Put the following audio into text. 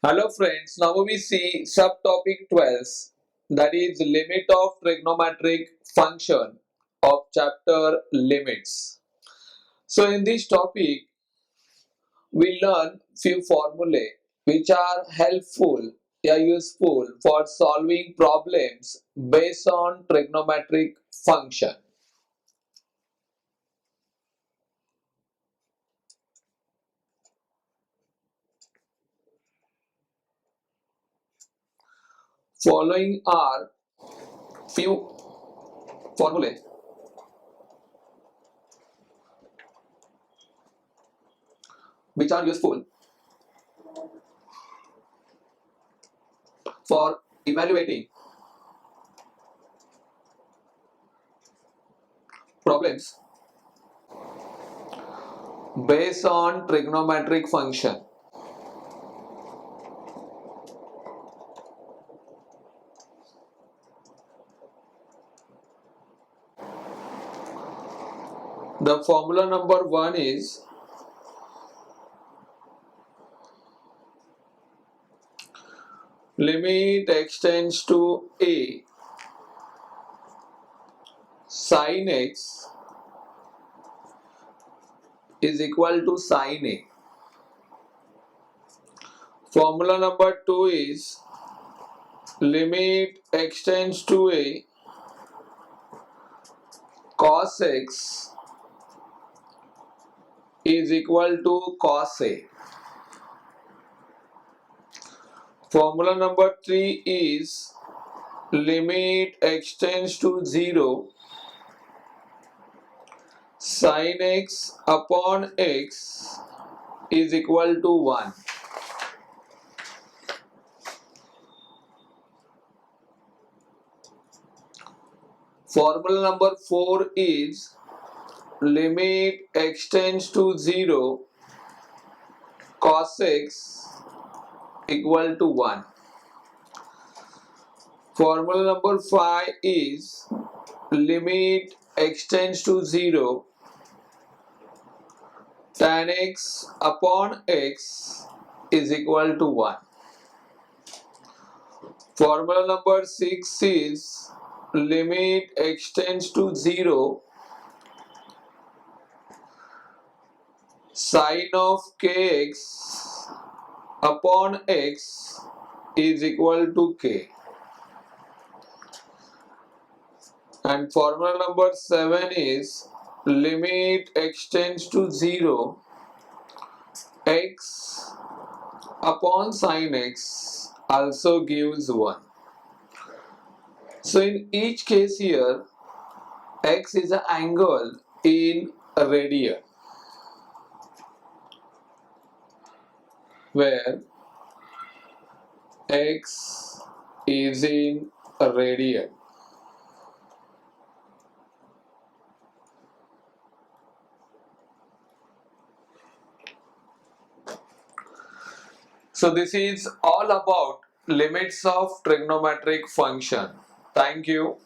Hello friends, now we see subtopic 12, that is limit of trigonometric function of chapter limits. So in this topic we learn few formulae which are helpful or useful for solving problems based on trigonometric function. Following are few formulae which are useful for evaluating problems based on trigonometric function. The formula number 1 is limit x tends to a sin x is equal to sin a. Formula number 2 is limit x tends to a cos x is equal to cos a. Formula number 3 is limit x tends to 0 sin x upon x is equal to 1. Formula number 4 is limit x tends to 0 cos x equal to 1. Formula number 5 is limit x tends to 0 tan x upon x is equal to 1. Formula number 6 is limit x tends to 0 sin of kx upon x is equal to k. And formula number 7 is limit x tends to 0 x upon sin x also gives 1. So in each case here x is an angle in radian, where x is in radian. So this is all about limits of trigonometric function. Thank you.